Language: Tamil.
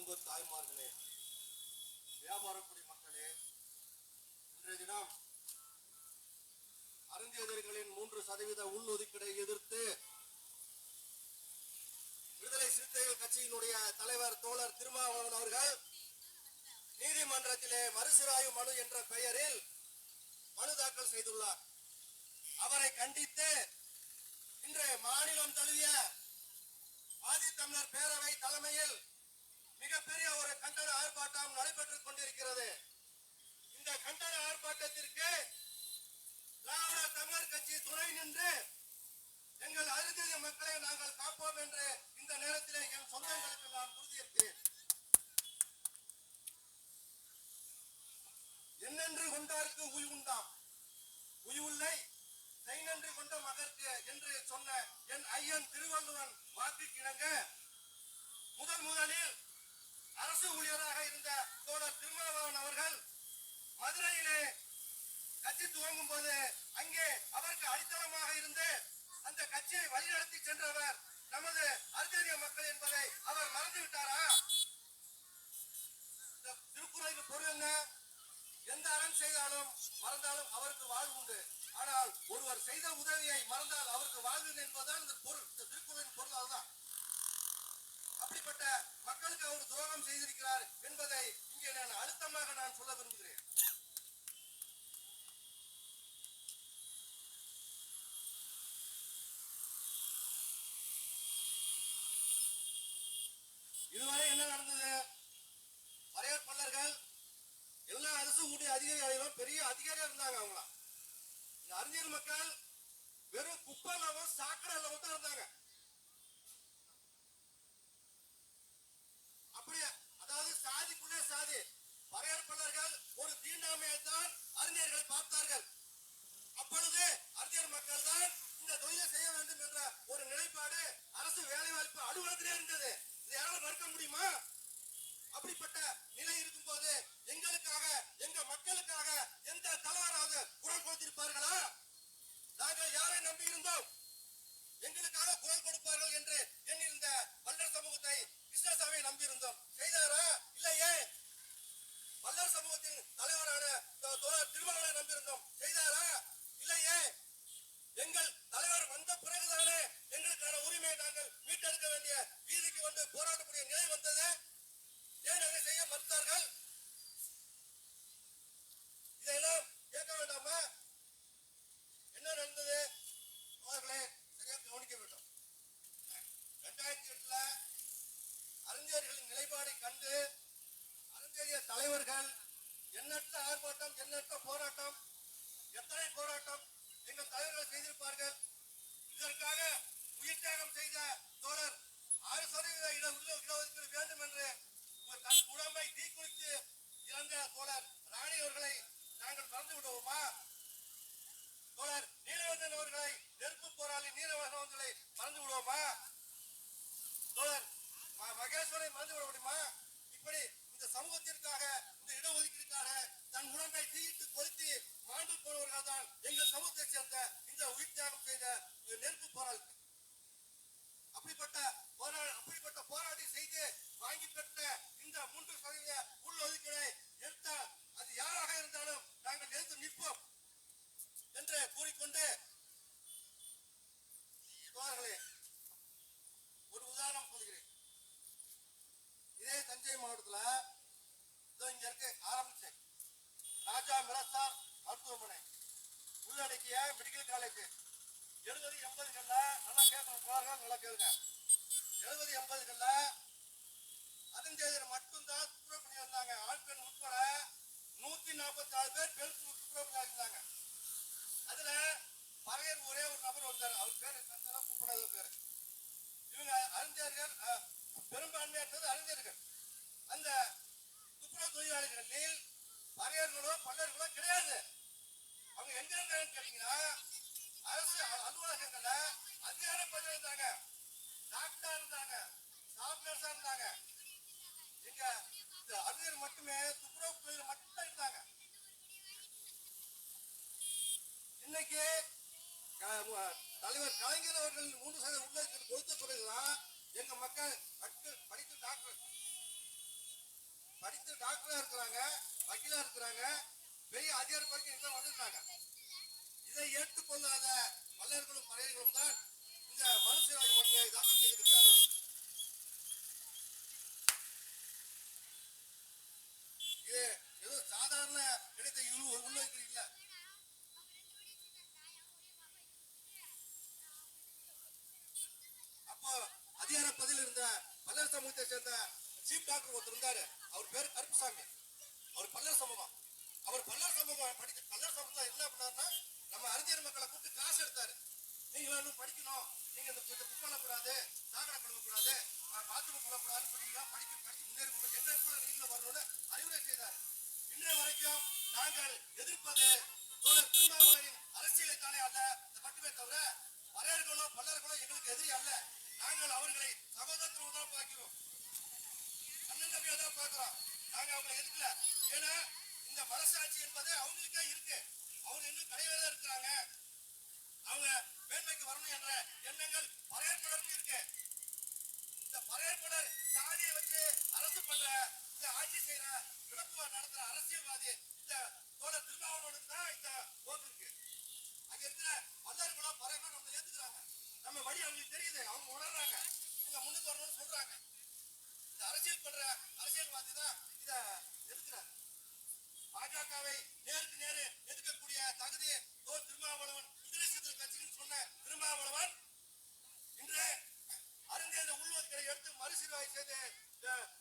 அன்பு தாய்மார்களே, வியாபாரக்குடி மக்களே, இன்றைய தினம் அருந்ததியர்களின் 3% உள்ஒதுக்கீடை எதிர்த்து விடுதலை சிறுத்தைகள் கட்சியினுடைய தலைவர் தோழர் திருமாவளவன் அவர்கள் நீதிமன்றத்திலே மறுசீராய்வு மனு என்ற பெயரில் மனு தாக்கல் செய்துள்ளார். அவரை கண்டித்து இன்று மாநிலம் தழுவிய ஆதித்தமிழர் பேரவை தலைமையில் மிகப்பெரிய ஒரு கண்டன ஆர்ப்பாட்டம் நடைபெற்றுக் கொண்டிருக்கிறது. இந்த கண்டன ஆர்ப்பாட்டத்திற்கு திராவிட தமிழர் கட்சி துணை நின்று எங்கள் அருந்ததிய மக்களை நாங்கள் காப்போம் என்று இந்த நேரத்திலே என் சொந்தங்களுக்கு நான் உறுதியேற்கிறேன். என்னென்று கொண்டாருக்கு உய்வுண்டாம், உய்வுள்ளை செய்நன்றி கொண்ட மகற்கு என்று சொன்ன என் ஐயன் திருவள்ளுவன் வாக்குக்கு இணங்க முதலில் அரசு ஊழியராக இருந்த தோழர் திருமாவளவன் அவர்கள் மதுரையிலே கட்சி துவங்கும் போது அங்கே அவருக்கு அடித்தளமாக இருந்து அந்த கட்சியை வழிநடத்தி சென்றவர் நமது அருந்ததிய மக்கள் என்பதை அவர் மறந்துவிட்டாரா? இந்த திருக்குறளுக்கு பொருள் என்ன? எந்த அறம் செய்தாலும் மறந்தாலும் அவருக்கு வாழ்வு உண்டு. ஆனால் ஒருவர் செய்த உதவியை மறந்தால் அவருக்கு வாழ்வு என்பதுதான் இந்த பொருள். இந்த திருக்குறளின் பொருள் அதுதான். அப்படிப்பட்ட மக்களுக்கு அவர் துரோகம் செய்திருக்கிறார் என்பதை இங்கே நான் அழுத்தமாக நான் சொல்ல விரும்புகிறேன். இதுவரை என்ன நடந்தது? பறையர் பல்லர்கள் எல்லா அரசு ஊழிய அதிகாரிகளும் பெரிய அதிகாரியா இருந்தாங்க. அவங்களா இந்த அறிஞர் மக்கள் வெறும் குப்பை லவம் சாக்கடை லவம் தான் இருந்தாங்க. அப்படியே அதாவது சாதிக்குள்ளே சாதி. பறையர் பல்லர்கள் ஒரு தீண்டாமையை தான் அறிஞர்களை பார்த்தார்கள். அப்பொழுது அறிஞர் மக்கள் தான் இந்த தொழிலை செய்ய வேண்டும் என்ற ஒரு நிலைப்பாடு அரசு வேலைவாய்ப்பு அலுவலகத்திலே இருந்தது. இதை யாரால மறுக்க முடியுமா? அப்படிப்பட்ட நிலை இருக்கும் போது எங்களுக்காக எங்க மக்களுக்காக எந்த தலைவராவது குரல் கொடுத்திருப்பார்களா? நாங்கள் யாரை நம்பி இருந்தோம்? எங்களுக்காக குரல் கொடுப்பார்கள் என்று எண்ணிருந்த பல்லர் சமூகத்தை கிருஷ்ணசாமியை நம்பி இருந்தோம். செய்தாரா? இல்லையே. பல்லர் சமூகத்தின் தலைவரான தோழர் திருமாவளவனை நம்பியிருந்தோம். செய்தாரா? இல்லையே. எங்கள் தலைவர் வந்த பிறகுதானே எங்களுக்கான உரிமையை நாங்கள் மீட்டெடுக்க வேண்டிய வீதிக்கு வந்து போராடக்கூடிய நிலை வந்தது. ஏன் அதை செய்ய மறுத்தார்கள்? இதையெல்லாம் கேட்க வேண்டாமா? என்ன நடந்தது? அவர்களே சரியாக கவனிக்க வேண்டும். 2008 அறிஞர்களின் நிலைப்பாடை கண்டு அறிஞரிய தலைவர்கள் எண்ணற்ற ஆர்ப்பாட்டம், எண்ணற்ற போராட்டம், எத்தனை போராட்டம் எங்கள் தலைவர்கள் செய்திருப்பார்கள். இதற்காக உயிர் தியாகம் செய்த தோழர் 6% இடஒதுக்கீடு வேண்டும் என்று தன் உடம்பை தீக்குளித்து இறந்த தோழர் ராணி அவர்களை நாங்கள் மறந்து விடுவோமா? தோழர் நீலவந்தன் அவர்களை, நெருப்பு போராளி நீலவந்தன் அவர்களை மறந்து விடுவோமா? தோழர் மகேஸ்வரை மறந்து விட முடியுமா? இப்படி இந்த சமூகத்திற்காக, இந்த இடஒதுக்கீடுக்காக தன் உடம்பை தீயிட்டு கொளுத்தி மாண்டு போனவர்கள் தான் எங்கள் சமூகத்தை சேர்ந்த இந்த உயிர் தியாகம் செய்த நெருப்பு போராளி. அப்படிப்பட்ட போராடி செய்து வாங்கி பெற்ற இந்த 3% உள்ஒதுக்கீடை எடுத்தால் அது யாராக இருந்தாலும் நாங்கள் எதிர்த்து நிற்போம் என்று கூறிக்கொண்டு, தோழர்களே ஒரு உதாரணம் சொல்கிறேன். இதே தஞ்சை மாவட்டத்தில் இங்க இருக்கு ஆரம்பிச்சேன் ராஜா மிரசார் மருத்துவமனை உள்ளடக்கிய மெடிக்கல் காலேஜ் 70-80களில் நல்லா கேட்கணும் தோழர்கள், நல்லா கேளுங்க. 70-80களில் அருந்ததியர் மட்டும்தான் துப்புரவு பண்ணி வந்தாங்க. ஆண் பெண் உட்பட 144 பேர் பெண் துப்புரவு பண்ணி இருந்தாங்க. அதுல பறையர் ஒரே ஒரு நபர் வந்தார். அவர் பேரு சந்தனா கூப்பிடாத பேரு. இவங்க அறிஞர்கள், பெரும்பான்மையா இருந்தது அறிஞர்கள். அந்த துப்புரவு தொழிலாளிகளில் பறையர்களோ பல்லர்களோ கிடையாது. அவங்க எங்க இருந்தாங்கன்னு கேட்டீங்கன்னா அரசு அலுவலகங்கள்ல அதிகார பதவியில் இருந்தாங்க. டாக்டரா இருந்தாங்க, ஸ்டாஃப் நர்ஸா இருந்தாங்க. எங்க அறிஞர் மட்டுமே துப்புரவு தொழில் மட்டும் இருந்தாங்க. இன்னைக்கு தலைவர் கலைஞர் அவர்கள் 3% உள்ளடக்கீடு கொடுத்த பிறகுதான் எங்க மக்கள் படித்து டாக்டர் படித்து டாக்டரா இருக்கிறாங்க, வக்கீலா இருக்கிறாங்க, பெரிய அதிகாரி வரைக்கும் எங்க வந்துருக்காங்க. இதை ஏற்றுக்கொள்ளாத பல்லர்களும் மறையர்களும் தான் இந்த மனுஷராஜ் மனுவை தாக்கல் செய்திருக்கிறார். இது ஏதோ சாதாரண கிடைத்த உள்வைப்பு இல்ல. அப்போ அதிகார பதில் இருந்த பல்லர் சமூகத்தை சேர்ந்த சீஃப் டாக்டர் ஒருத்தர் இருந்தாரு. அவர் பேரு கருப்புசாமி. அவர் பல்லர் சமூகம். அவர் பல்லர் சமூகம் படிக்க பல்லர் சமூகம் என்ன பண்ணாருன்னா, நம்ம அறிஞர் மக்களை கூப்பிட்டு காசு எடுத்தாரு. நீங்க இன்னும் படிக்கணும், நீங்க இந்த புக் பண்ணக்கூடாது, சாக்கடை கழுவக்கூடாது, பாத்ரூம் போடக்கூடாதுன்னு சொன்னீங்கன்னா படிச்சு முன்னேறி என்ன கூட நீங்களும் வரணும்னு அறிவுரை செய்தார். இன்றைய வரைக்கும் நாங்கள் எதிர்ப்பது தோழர் திருமாவளவனின் அரசியலை தானே அல்ல மட்டுமே தவிர பறையர்களோ பல்லர்களோ எங்களுக்கு எதிரி அல்ல. நாங்கள் அவர்களை சகோதரத்துவம் தான் பார்க்கிறோம், அண்ணன் தம்பியா தான் பார்க்கிறோம். நாங்க அவங்களை எதிர்க்கல. ஏன்னா இந்த மனசாட்சி என்பது அவங்களுக்கே இருக்கு. அவங்க இன்னும் கடையில தான் இருக்கிறாங்க. அவங்க மேன்மைக்கு வரணும் என்ற எண்ணங்கள் பறையற்பலருக்கு இருக்கு. இந்த பறையற்பலர் சாதியை வச்சு அரசு பண்ற, இந்த ஆட்சி செய்யற, விளக்குவா நடத்துற அரசியல்வாதி இந்த தோழர் திருமாவளவனுக்கு தான் இந்த போக்கு இருக்கு. அங்க இருக்கிற பல்லர்களோ பறையர்களோ நம்ம ஏத்துக்கிறாங்க. நம்ம வழி அவங்களுக்கு தெரியுது, அவங்க உணர்றாங்க, இவங்க முன்னுக்கு வரணும்னு சொல்றாங்க. இந்த அரசியல் பண்ற அரசியல்வாதி தான்